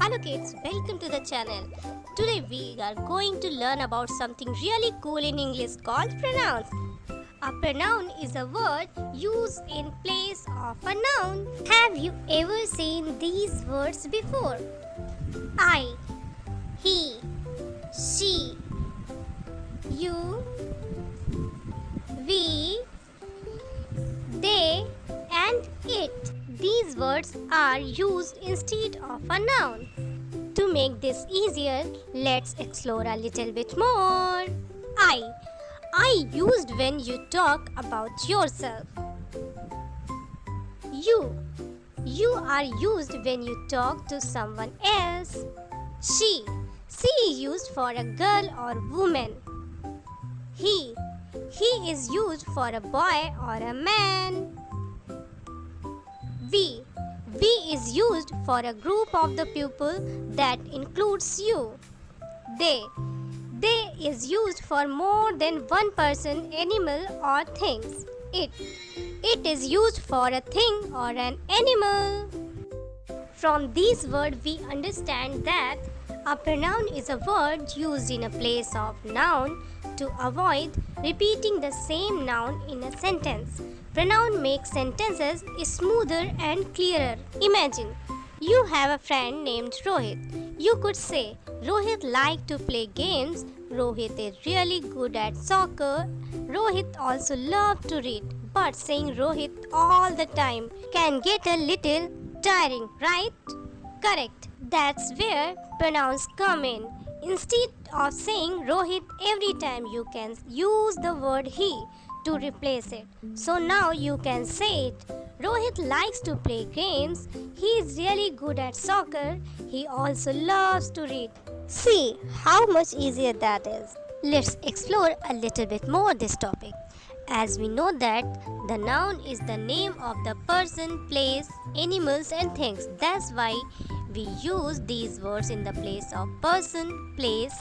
Hello kids, welcome to the channel. Today we are going to learn about something really cool in English called pronouns. A pronoun is a word used in place of a noun. Have you ever seen these words before? I, he, she, you, we, they and it. These words are used instead of a noun. To make this easier, let's explore a little bit more. I used when you talk about yourself. You are used when you talk to someone else. She is used for a girl or woman. He is used for a boy or a man. We is used for a group of the people that includes you. They is used for more than one person, animal or things. It is used for a thing or an animal. From these words we understand that a pronoun is a word used in a place of noun to avoid repeating the same noun in a sentence. Pronoun makes sentences smoother and clearer. Imagine you have a friend named Rohit. You could say, Rohit likes to play games. Rohit is really good at soccer. Rohit also loves to read. But saying Rohit all the time can get a little tiring, right? Correct. That's where pronouns come in. Instead of saying Rohit every time, you can use the word he to replace it. So now you can say it. Rohit likes to play games. He is really good at soccer. He also loves to read. See how much easier that is. Let's explore a little bit more this topic. As we know that the noun is the name of the person, place, animals and things. That's why we use these words in the place of person, place,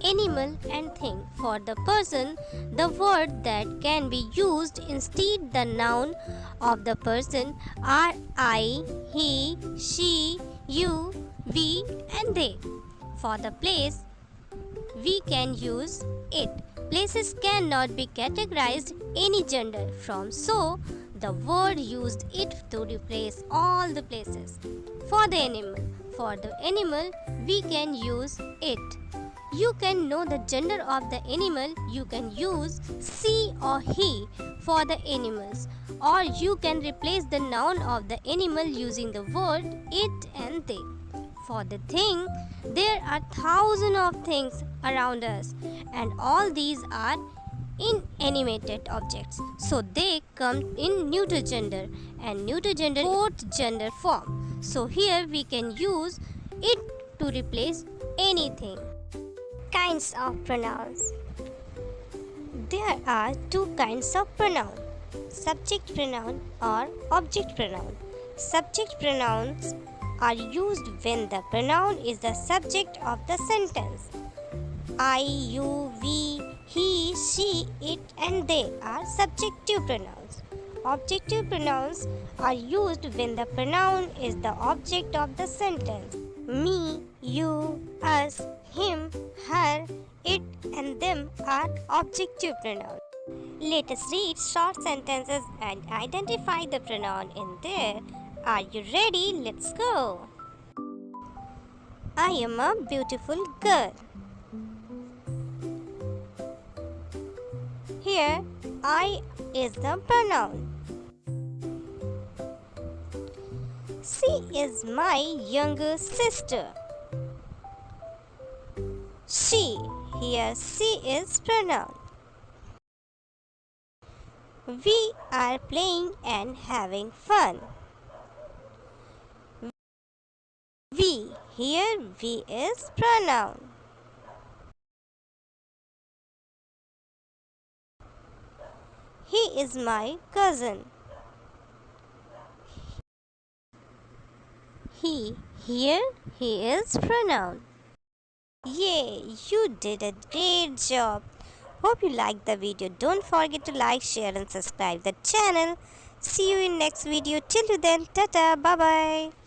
animal and thing. For the person, the word that can be used instead the noun of the person are I, he, she, you, we and they. For the place, we can use it. Places cannot be categorized any gender from, so the word used it to replace all the places. For the animal, we can use it. You can know the gender of the animal, you can use she or he for the animals, or you can replace the noun of the animal using the word it and they. For the thing, there are thousands of things around us, and all these are inanimate objects, so they come in neuter gender, and neuter gender fourth gender form. So here we can use it to replace anything. Kinds of pronouns. There are two kinds of pronoun: subject pronoun or object pronoun. Subject pronouns are used when the pronoun is the subject of the sentence. I, you, we, he, she, it and they are subjective pronouns. Objective pronouns are used when the pronoun is the object of the sentence. Me, you, us, him, her, it and them are objective pronouns. Let us read short sentences and identify the pronoun in there. Are you ready? Let's go. I am a beautiful girl. Here, I is the pronoun. She is my younger sister. She, here she is pronoun. We are playing and having fun. We, here we is pronoun. He is my cousin. He, here he is pronoun. Yay, you did a great job. Hope you liked the video. Don't forget to like, share and subscribe the channel. See you in next video. Till then, tata, bye bye.